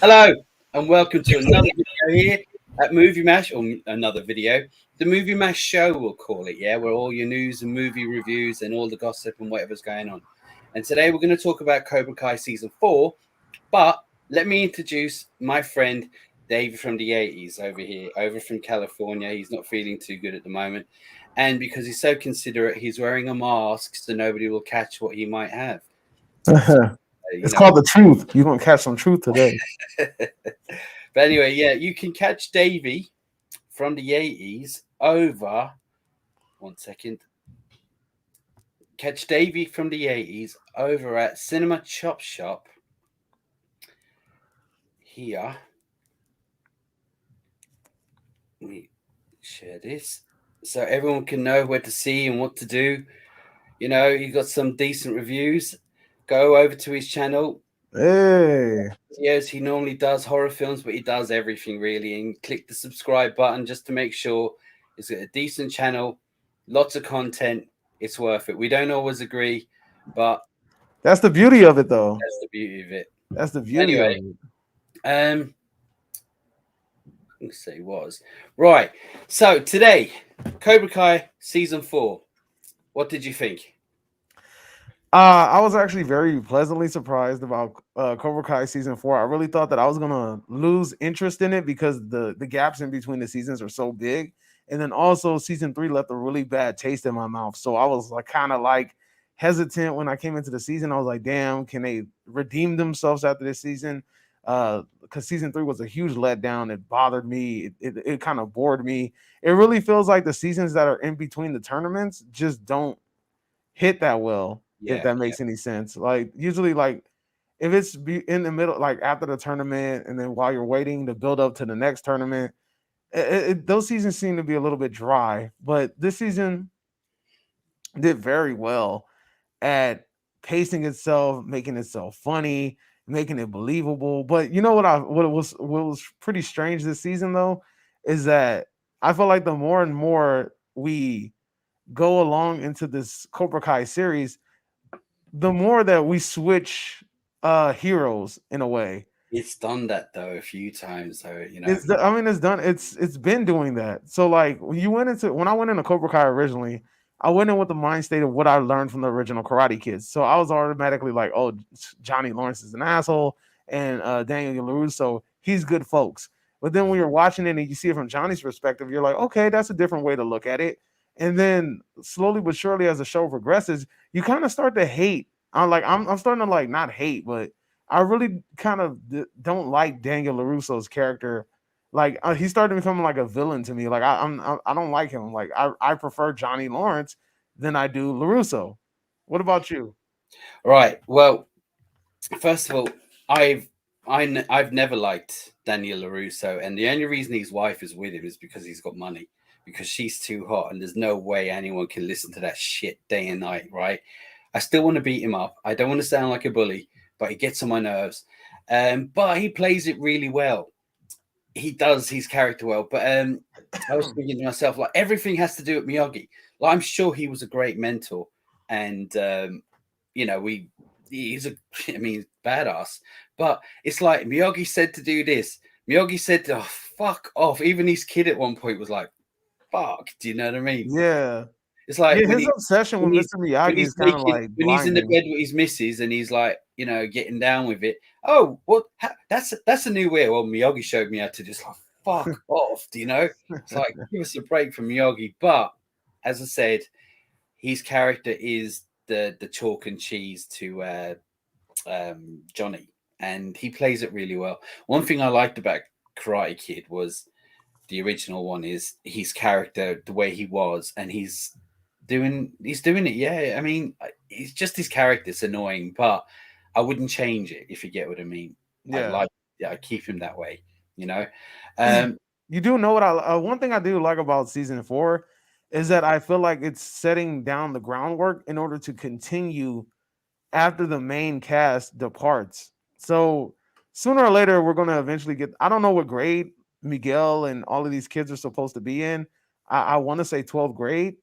Hello, and welcome to another video here at Movie Mash, or another video. The Movie Mash Show, we'll call it, yeah, where all your news and movie reviews and all the gossip and whatever's going on. And today we're going to talk about Cobra Kai Season 4, but let me introduce my friend David from the 80s over here, over from California. He's not feeling too good at the moment. And because he's so considerate, he's wearing a mask so nobody will catch what he might have. So, It's called the truth. You're gonna catch some truth today. But anyway, yeah, you can catch Davey from the 80s over. One second. Catch Davey from the 80s over at Cinema Chop Shop here. Let me share this so everyone can know where to see and what to do. You know, he got some decent reviews. Go over to his channel. Hey, Yes, he normally does horror films, but he does everything really. And click the subscribe button just to make sure it's got a decent channel, lots of content. It's worth it. We don't always agree, but that's the beauty of it, though. that's the beauty of it. That's the beauty Anyway, of it. let's say was right. So today, Cobra Kai season 4. What did you think? I was actually very pleasantly surprised about Cobra Kai season 4. I really thought that I was gonna lose interest in it because the gaps in between the seasons are so big, and then also season 3 left a really bad taste in my mouth. So I was like kind of like hesitant when I came into the season. I was like, damn, can they redeem themselves after this season? Because season 3 was a huge letdown. It bothered me. It kind of bored me. It really feels like the seasons that are in between the tournaments just don't hit that well, if Yeah, that yeah, makes any sense. Like usually, like if it's in the middle, like after the tournament, and then while you're waiting to build up to the next tournament, those seasons seem to be a little bit dry. But this season did very well at pacing itself, making itself funny, making it believable. But you know what was pretty strange this season though is that I feel like the more and more we go along into this Cobra Kai series, the more that we switch heroes in a way. it's done that though a few times. So I mean it's done, it's been doing that. So like when I went into Cobra Kai originally, I went in with the mind state of what I learned from the original Karate Kids. So I was automatically like, oh, Johnny Lawrence is an asshole, and Daniel LaRusso, he's good folks. But then when you're watching it and you see it from Johnny's perspective, you're like, okay, that's a different way to look at it. And then slowly but surely, as the show progresses, you kind of start to hate. I'm starting to like not hate, but I really kind of don't like Daniel LaRusso's character. Like he started becoming like a villain to me. Like I don't like him. Like I prefer Johnny Lawrence than I do LaRusso. What about you? right. Well, first of all, I've never liked Daniel Larusso, and the only reason his wife is with him is because he's got money. Because she's too hot, and there's no way anyone can listen to that shit day and night, right? I still want to beat him up. I don't want to sound like a bully, but he gets on my nerves. But he plays it really well. He does his character well. But I was thinking to myself, like everything has to do with Miyagi. Like I'm sure he was a great mentor, and we he's a I mean badass. But it's like Miyagi said to do this. Miyagi said, "Oh fuck off." Even his kid at one point was like, "Fuck." Do you know what I mean? Yeah, It's like yeah. His obsession with when he's Mr. Miyagi is kind of like when he's in the blinding. bed with his missus and he's like, getting down with it. Oh, what? That's a new way. Well, Miyagi showed me how to just like fuck off. Do you know? It's like give us a break from Miyagi. But as I said, his character is the chalk and cheese to Johnny, and he plays it really well. One thing I liked about Karate Kid was the original one is his character, the way he was, and he's doing it. Yeah, I mean, it's just his character. It's annoying, but I wouldn't change it if you get what I mean. I'd Yeah. like, yeah, I'd keep him that way. You know, um, You do know what one thing I do like about season 4 is that I feel like it's setting down the groundwork in order to continue after the main cast departs. So sooner or later, we're going to eventually get. I don't know what grade Miguel and all of these kids are supposed to be in. I want to say 12th grade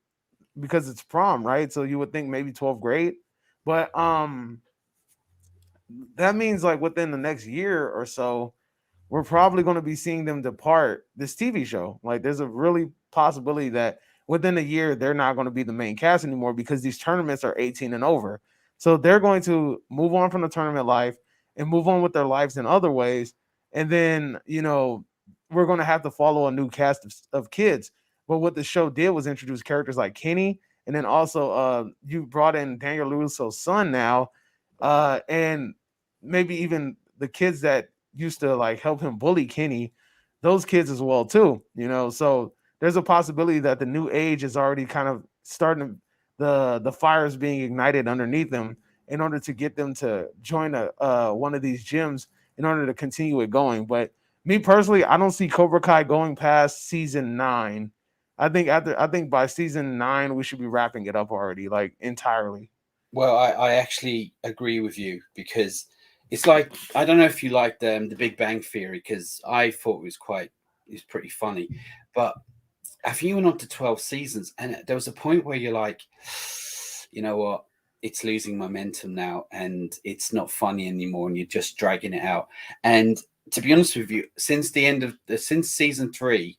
because it's prom, right? So you would think maybe 12th grade, but that means like within the next year or so, we're probably going to be seeing them depart this TV show. Like, there's a really possibility that within a year they're not going to be the main cast anymore because these tournaments are 18 and over. So they're going to move on from the tournament life and move on with their lives in other ways. And then, we're going to have to follow a new cast of kids. But what the show did was introduce characters like Kenny, and then also you brought in Daniel LaRusso's son now, and maybe even the kids that used to like help him bully Kenny, those kids as well too. So there's a possibility that the new age is already kind of starting the fires being ignited underneath them in order to get them to join one of these gyms in order to continue it going. But me personally, I don't see Cobra Kai going past season 9. I think by season 9 we should be wrapping it up already, like entirely. Well, I actually agree with you because it's like I don't know if you liked the Big Bang Theory because I thought it was pretty funny, but I think you went on to 12 seasons and there was a point where you're like, you know what, it's losing momentum now and it's not funny anymore and you're just dragging it out. And to be honest with you, since season 3,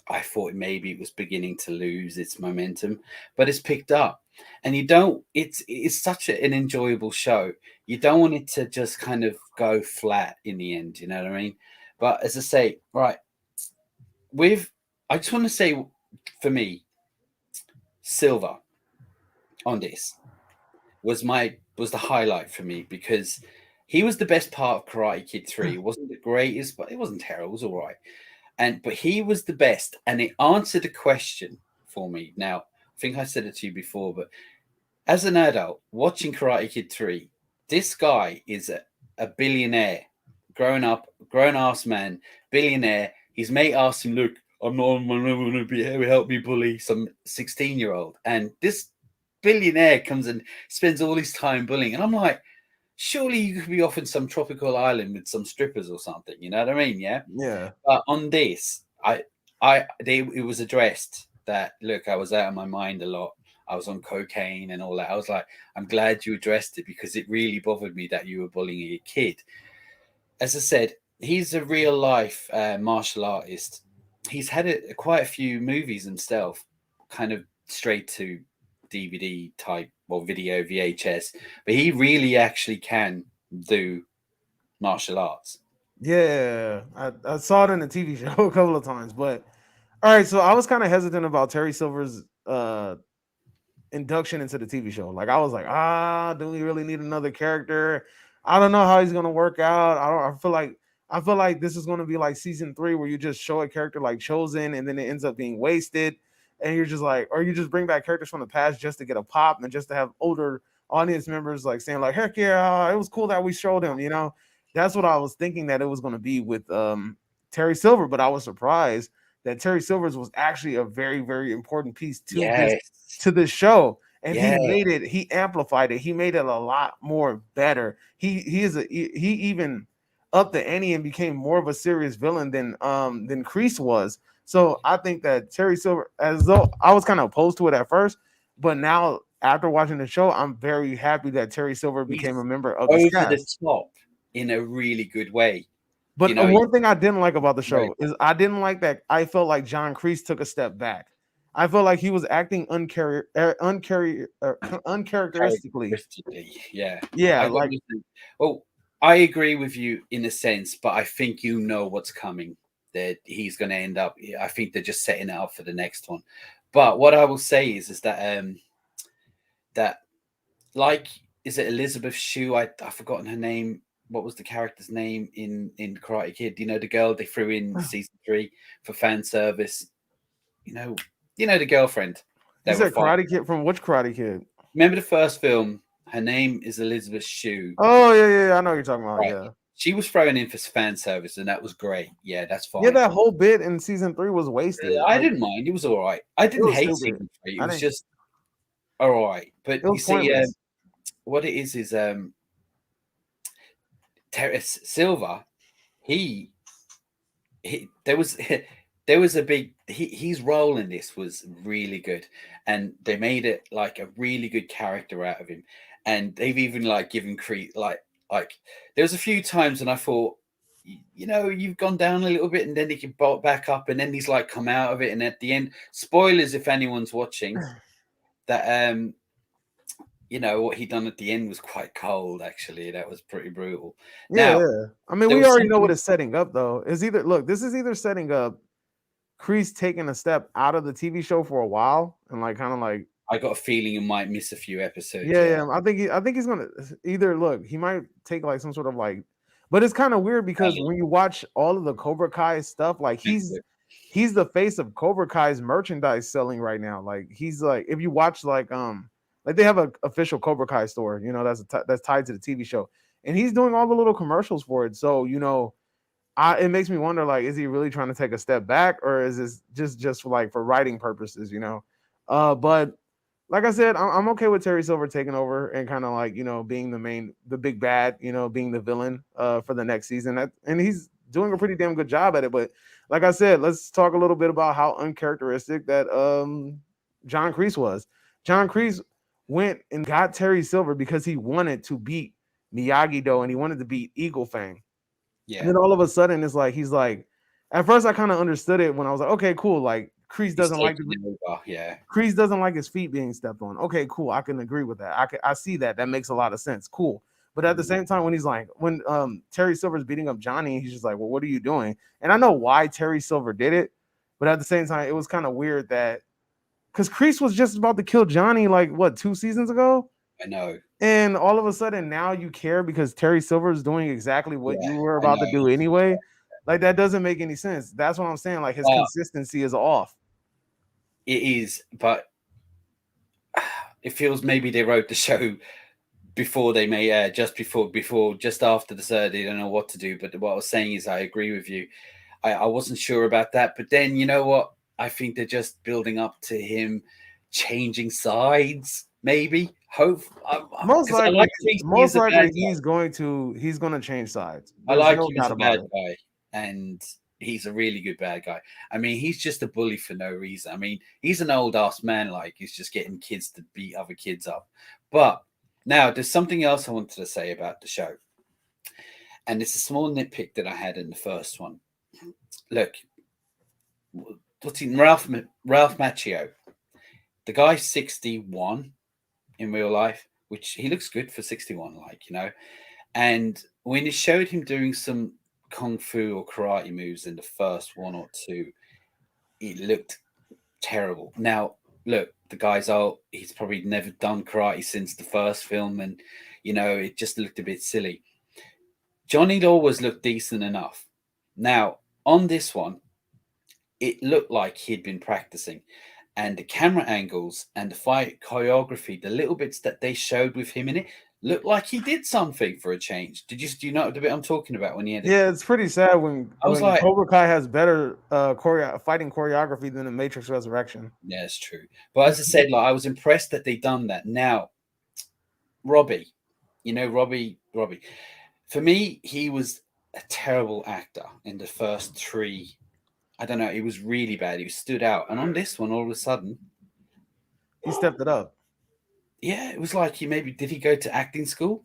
I thought maybe it was beginning to lose its momentum, but it's picked up. And you don't. It's such an enjoyable show. You don't want it to just kind of go flat in the end. You know what I mean? But as I say, right with, I just want to say, for me, Silver on this was the highlight for me because he was the best part of Karate Kid 3. It wasn't the greatest, but it wasn't terrible. It was all right. But he was the best, and it answered a question for me. Now, I think I said it to you before, but as an adult watching Karate Kid 3, this guy is a billionaire, grown ass man, billionaire. His mate asked him, "Look, I'm not going to be here. Help me bully some 16-year-old," and this billionaire comes and spends all his time bullying, and I'm like, surely you could be off in some tropical island with some strippers or something. You know what I mean? Yeah. Yeah. But on this, it was addressed that look, I was out of my mind a lot. I was on cocaine and all that. I was like, I'm glad you addressed it because it really bothered me that you were bullying a kid. As I said, he's a real life martial artist. He's had quite a few movies himself, kind of straight to DVD type or video VHS, but he really actually can do martial arts. Yeah, I saw it in the TV show a couple of times, but all right. So I was kind of hesitant about Terry Silver's induction into the TV show. Like, I was like, do we really need another character? I don't know how he's gonna work out. I feel like this is gonna be like season 3 where you just show a character like Chosen and then it ends up being wasted. And you're just like, or you just bring back characters from the past just to get a pop and just to have older audience members like saying, like, heck yeah, it was cool that we showed him. That's what I was thinking that it was gonna be with Terry Silver, but I was surprised that Terry Silver's was actually a very, very important piece Yes. to this show. And Yeah. he amplified it. He made it a lot more better. He even upped the ante and became more of a serious villain than Crease was. So I think that Terry Silver, as though I was kind of opposed to it at first, but now after watching the show, I'm very happy that Terry Silver became He's a member of this over the cast. top in a really good way. You But know, one thing I didn't like about the very show is I didn't like that I felt like John Kreese took a step back. I felt like he was acting uncharacteristically. characteristically. Yeah. Yeah, I got like you. Well, I agree with you in a sense, but I think you know what's coming. That he's going to end up. I think they're just setting it up for the next one. But what I will say is that like, is it Elizabeth Shue? I've forgotten her name. What was the character's name in Karate Kid? You know, the girl they threw in season 3 for fan service. You know, the girlfriend you they were said fighting. Karate Kid from which Karate Kid? Remember the first film? Her name is Elizabeth Shue. Oh yeah, I know what you're talking about. Right. Yeah. She was thrown in for fan service, and that was great. Yeah, that's Yeah, fine. that whole bit in season 3 was wasted. I Like, didn't mind. It was all right. I it didn't was hate stupid. season 3. It I was didn't just all right. But it you was see, pointless. what it is Terrace Silva. He there was there was a big his role in this was really good, and they made it like a really good character out of him, and they've even like given Creed like there was a few times when I thought you've gone down a little bit, and then he can bolt back up, and then he's like come out of it, and at the end, spoilers if anyone's watching, that what he done at the end was quite cold. Actually, that was pretty brutal. Yeah, Now yeah. I mean, there we was already know something what it's setting up though. Is either look, this is either setting up Crease taking a step out of the TV show for a while and like kind of like I got a feeling you might miss a few episodes. yeah, Yeah, yeah. I think he's gonna either look, he might take like some sort of like, but it's kind of weird because when you watch all of the Cobra Kai stuff, like he's the face of Cobra Kai's merchandise selling right now. Like he's like if you watch like they have an official Cobra Kai store, that's tied to the TV show, and he's doing all the little commercials for it. So it makes me wonder like, is he really trying to take a step back, or is this just like for writing purposes? But like I said, I'm okay with Terry Silver taking over and kind of like being the big bad, being the villain for the next season. And he's doing a pretty damn good job at it. But like I said, let's talk a little bit about how uncharacteristic that John Kreese was. John Kreese went and got Terry Silver because he wanted to beat Miyagi Do and he wanted to beat Eagle Fang. And yeah. then all of a sudden, it's like he's like. At first, I kind of understood it when I was like, okay, cool. Like Kreese He's doesn't like taking it over. Yeah, Crease doesn't like his feet being stepped on. Okay, cool. I can agree with that. I see that. That makes a lot of sense. Cool. But at the same time, when Terry Silver's beating up Johnny, he's just like, well, what are you doing? And I know why Terry Silver did it, but at the same time, it was kind of weird that because Crease was just about to kill Johnny like what 2 seasons ago, I know. and all of a sudden now you care because Terry Silver is doing exactly what you Yeah, were I about to know. do anyway. Like that doesn't make any sense. That's what I'm saying. Like his But consistency is off. it is, but it feels maybe they wrote the show before they may just after the third. They don't know what to do. But what I was saying is, I agree with you. I wasn't sure about that, but then you know what? I think they're just building up to him changing sides. Maybe hope Most because I like likely, Casey most as a bad likely guy. he's going to change sides. I There's like no him as doubt a about bad it. guy, and he's a really good bad guy. I mean, he's just a bully for no reason. I mean, he's an old ass man, like he's just getting kids to beat other kids up. But now there's something else I wanted to say about the show, and it's a small nitpick that I had in the first one. Look, what's he, Ralph Macchio? The guy's 61 in real life, which he looks good for 61, And when it showed him doing some kung fu or karate moves in the first one or two, it looked terrible. Now, look, the guy's old. He's probably never done karate since the first film, and it just looked a bit silly. Johnny always looked decent enough. Now, on this one, it looked like he'd been practicing. And the camera angles and the fight choreography, the little bits that they showed with him in it, looked like he did something for a change. Do you know the bit I'm talking about when he had it? Yeah, it's pretty sad when I was like, Cobra Kai has better fighting choreography than the Matrix Resurrection. yeah, it's true. But as I said, like I was impressed that they done that. Now, Robby, Robby. For me, he was a terrible actor in the first three. I don't know. He was really bad. He stood out. And on this one, all of a sudden, He stepped it up. yeah, it was like did he go to acting school?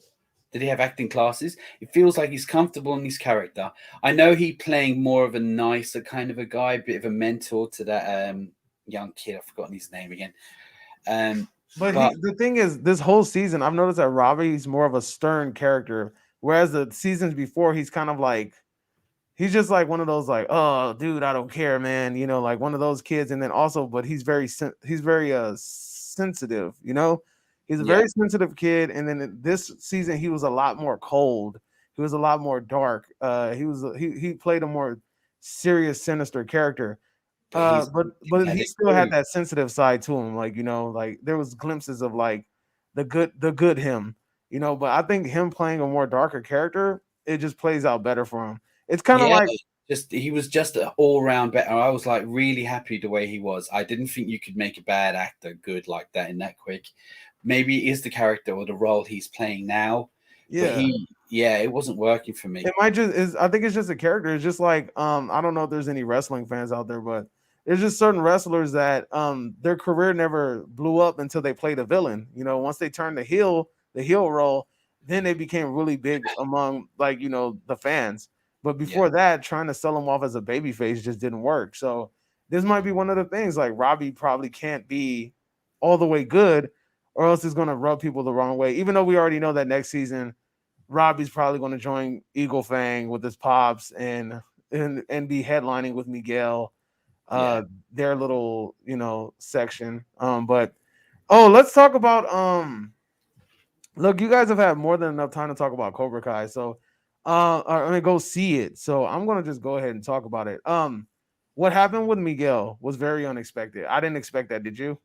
Did he have acting classes? It feels like he's comfortable in his character. I know he playing more of a nicer kind of a guy, a bit of a mentor to that young kid. I've forgotten his name again. But But the thing is, this whole season, I've noticed that Robbie's more of a stern character, whereas the seasons before, he's kind of like he's just like one of those like, oh, dude, I don't care, man. Like one of those kids. And then also, but he's very sensitive. He's a yeah, very sensitive kid. And then this season, he was a lot more cold. He was a lot more dark. He played a more serious, sinister character. but he's But had he it still had too. that sensitive side to him. Like there was glimpses of like the good him. But I think him playing a more darker character, it just plays out better for him. It's kind of Yeah, like just he was just an all round better. I was like really happy the way he was. I didn't think you could make a bad actor good like that in that quick. Maybe it is the character or the role he's playing now, but yeah. it wasn't working for me. It might just is. I think it's just a character. It's just like I don't know if there's any wrestling fans out there, but there's just certain wrestlers that their career never blew up until they played a villain. Once they turned the heel role, then they became really big among like the fans. But Yeah, before that, trying to sell him off as a babyface just didn't work. So this might be one of the things. Like Robby probably can't be all the way good, or else it's gonna rub people the wrong way. Even though we already know that next season, Robby's probably going to join Eagle Fang with his pops and be headlining with Miguel, yeah. their little section. But let's talk about look, you guys have had more than enough time to talk about Cobra Kai, so I mean, go see it. So I'm gonna just go ahead and talk about it. What happened with Miguel was very unexpected. I didn't expect that. Did you?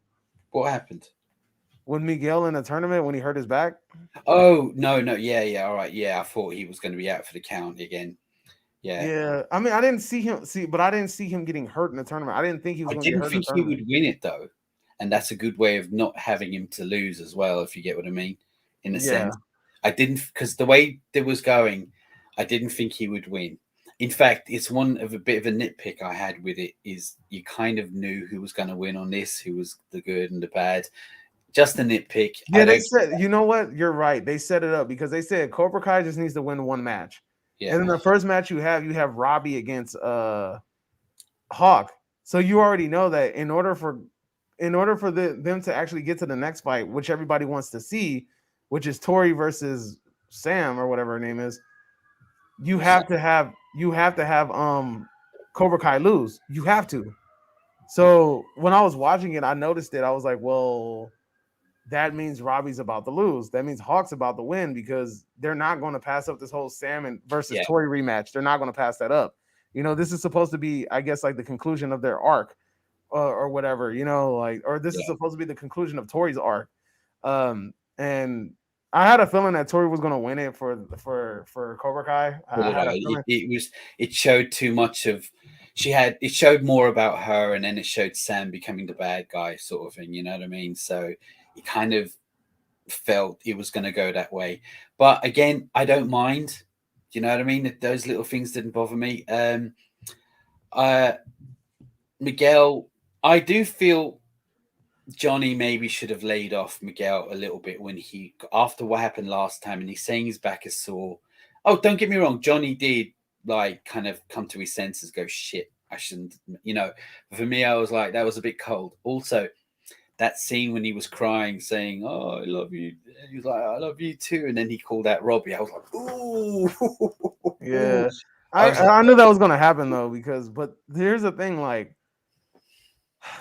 What happened? With Miguel in the tournament when he hurt his back? Oh no, no, yeah, yeah, all right, yeah. I thought he was going to be out for the count again. Yeah, Yeah, I mean, I didn't see him but I didn't see him getting hurt in the tournament. I didn't think he was I going to get didn't hurt in the think he tournament. would win it though, and that's a good way of not having him to lose as well, if you get what I mean. In a Yeah, sense, I didn't because the way it was going, I didn't think he would win. In fact, it's one of a bit of a nitpick I had with it is you kind of knew who was going to win on this, who was the good and the bad. Just a nitpick. I yeah. They don't. said, you know what? You're right. They set it up because they said Cobra Kai just needs to win one match, Yeah, and then the first match you have Robby against Hawk. So you already know that in order for them to actually get to the next fight, which everybody wants to see, which is Tori versus Sam or whatever her name is, you have to have Cobra Kai lose. You have to. So when I was watching it, I noticed it. I was like, well, that means Robbie's about to lose. That means Hawk's about to win because they're not going to pass up this whole Sam and versus yeah, Tori rematch. They're not going to pass that up. This is supposed to be, I guess, like the conclusion of their arc, or whatever. Or this is yeah. supposed to be the conclusion of Tori's arc. And I had a feeling that Tori was going to win it for Cobra Kai. So I did had I. a feeling. It was. It showed too much of. She had. It showed more about her, and then it showed Sam becoming the bad guy, sort of thing. You know what I mean? So it kind of felt it was going to go that way. But again, I don't mind. You know what I mean? Those little things didn't bother me. Uh, Miguel, I do feel Johnny maybe should have laid off Miguel a little bit when he after what happened last time, and he's saying his back is sore. Oh, don't get me wrong, Johnny did like kind of come to his senses, go shit, I shouldn't, you know. For me, I was like that was a bit cold. Also, that scene when he was crying, saying, "Oh, I love you," and he was like, "I love you too," and then he called out Robbie. I was like, "Ooh," Yeah, I I was like, I knew that was going to happen though but here's the thing, like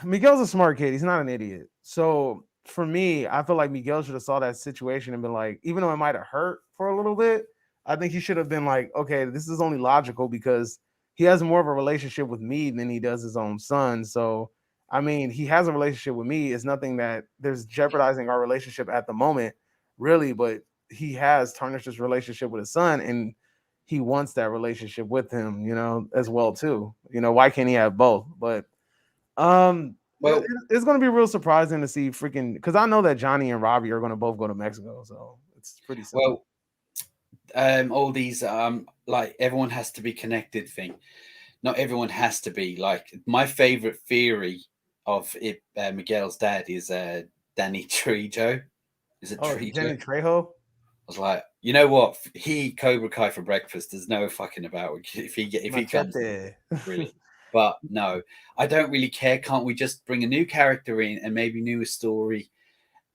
Miguel's a smart kid. He's not an idiot. So for me, I feel like Miguel should have saw that situation and been like, even though it might have hurt for a little bit, I think he should have been like, okay, this is only logical because he has more of a relationship with me than he does his own son. So I mean, he has a relationship with me. It's nothing that there's jeopardizing our relationship at the moment, really, but he has tarnished his relationship with his son and he wants that relationship with him, as well too. Why can't he have both? But well, it's going to be real surprising to see freaking because I know that Johnny and Robbie are going to both go to Mexico, so it's pretty simple. well, all these like everyone has to be connected thing. Not everyone has to be like my favorite theory of it. Miguel's dad is Danny Trejo. Is it Oh, Trejo? Jenny Trejo. I was like, you know what? He Cobra Kai for breakfast. There's no fucking about if he comes in, Machete. brilliant. But no, I don't really care. Can't we just bring a new character in and maybe new story?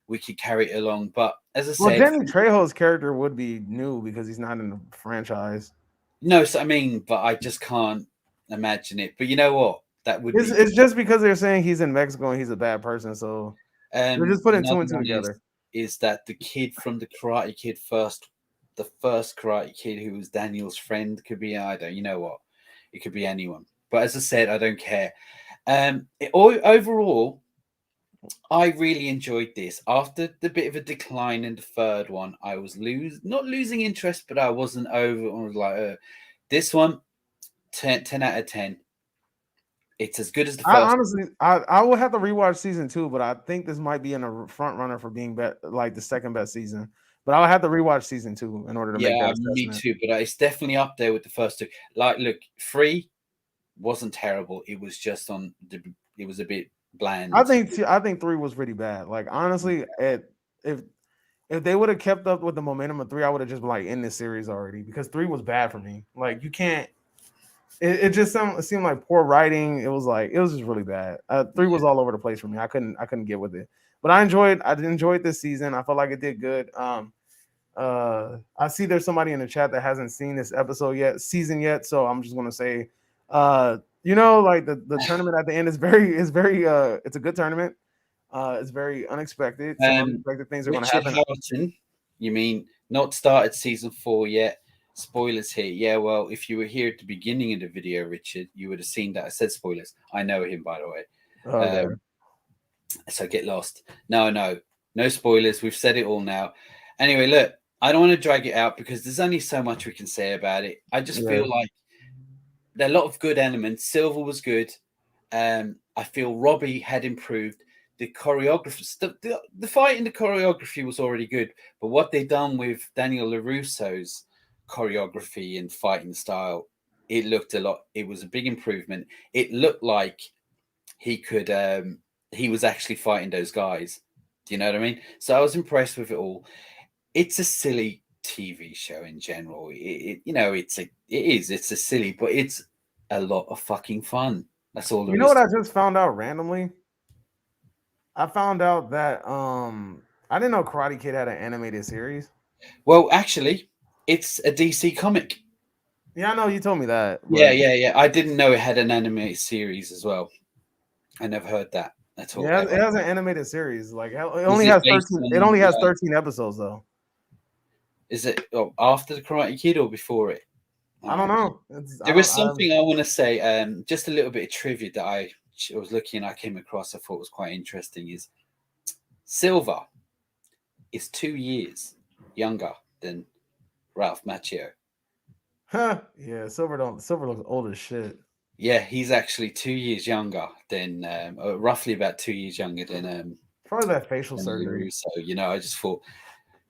We could carry it along. But as I Well, said, Jenny Trejo's character would be new because he's not in the franchise. no, so, I mean, but I just can't imagine it. But you know what? That would It's, be it's just because they're saying he's in Mexico and he's a bad person, so they're just putting two another and two one together. is that the kid from the Karate Kid first, the first Karate Kid who was Daniel's friend could be I don't. You know what? It could be anyone. But as I said, I don't care. Overall, I really enjoyed this. After the bit of a decline in the third one, I was not losing interest, but I wasn't over. I was like, this one, 10 out of 10. It's as good as the I first. honestly, I will have to rewatch season 2, but I think this might be in a front runner for being like the second best season. But I'll have to rewatch season 2 in order to make that Yeah, me assessment. too. But it's definitely up there with the first two. Like, look, three wasn't terrible. It was just it was a bit I bland. think I think 3 was pretty bad. Like honestly, if if they would have kept up with the momentum of 3, I would have just been like in this series already because 3 was bad for me. Like you can't it just seemed like poor writing. It was like it was just really bad. Three was all over the place for me. I couldn't get with it. But I enjoyed this season. I felt like it did good. I see there's somebody in the chat that hasn't seen this episode yet, season yet. So I'm just gonna say, like the tournament at the end is very it's a good tournament. It's very unexpected. Some unexpected things are gonna Richard happen. Houghton, you mean not started season 4 yet? Spoilers here. Yeah, well, if you were here at the beginning of the video, Richard, you would have seen that I said spoilers. I know him, by the way. Okay. So get lost. No spoilers. We've said it all now. Anyway, look, I don't want to drag it out because there's only so much we can say about it. I just feel like there are a lot of good elements. Silver was good. I feel Robby had improved. The choreography, the fight in the choreography was already good, but what they done with Daniel LaRusso's choreography and fighting style, it looked a lot. It was a big improvement. It looked like he could. He was actually fighting those guys. Do you know what I mean? So I was impressed with it all. It's a silly TV show in general. It's a silly, but it's a lot of fucking fun. That's all there You know is. what I just found out randomly? I found out that I didn't know Karate Kid had an animated series. Well, actually, it's a DC comic. Yeah, I know you told me that. Yeah. I didn't know it had an animated series as well. I never heard that at all. Yeah, it Ever. has an animated series. Like it Is only it has based 13. It on? only has 13 episodes though. Is it after the Karate Kid or before it? I don't know. I There don't. was something I want to say. Just a little bit of trivia that I was looking. I came across. I thought was quite interesting. Is Silver is 2 years younger than Ralph Macchio. Yeah, Silver looks old as shit. Yeah, he's actually 2 years younger than, roughly about 2 years younger Probably that facial than surgery. LaRusso. I just thought,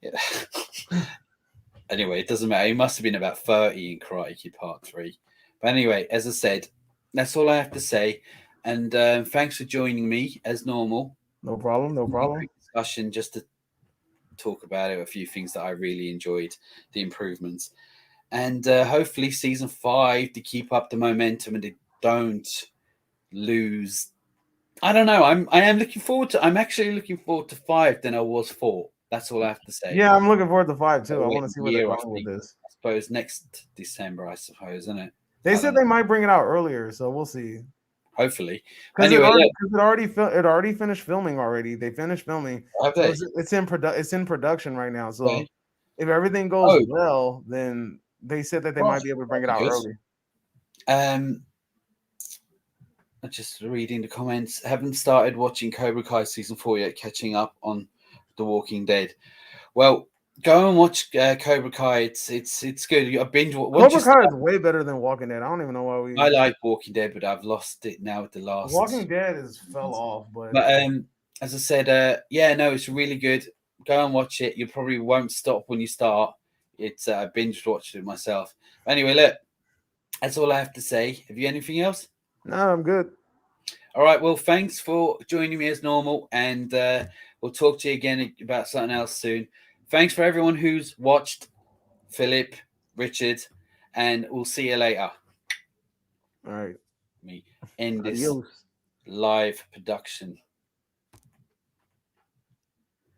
yeah. Anyway, it doesn't matter. He must have been about 30 in Karate Kid Part 3. But anyway, as I said, that's all I have to say. And thanks for joining me as normal. No problem. No problem. Quick discussion just to talk about it, a few things that I really enjoyed, the improvements. And hopefully season 5 to keep up the momentum and they don't lose. I don't know. I'm actually looking forward to 5 than I was 4. That's all I have to say. Yeah, I'm looking forward to 5 too. I Wait want to see a where they're year, I going with think. this. I suppose next December, I suppose, isn't it? They I said don't they know. might bring it out earlier, so we'll see. Hopefully. Because Anyway, look, it already finished filming already. They finished filming, have so they? it's in production right now. So Okay. if everything goes Oh, well, then they said that they right. might be able to bring it That'd out be good. early. I'm just reading the comments. Haven't started watching Cobra Kai season 4 yet, catching up on The Walking Dead. Well, go and watch Cobra Kai. It's good. I binge. Cobra Kai is way better than Walking Dead. I don't even know why we. I like Walking Dead, but I've lost it now with the last. Walking Dead is fell off, but as I said, yeah, no, it's really good. Go and watch it. You probably won't stop when you start. It's I binge watched it myself. Anyway, look, that's all I have to say. Have you anything else? no, I'm good. All right. Well, thanks for joining me as normal, and we'll talk to you again about something else soon. Thanks for everyone who's watched, Philip, Richard, and we'll see you later. All right. Me end this Adios. live production.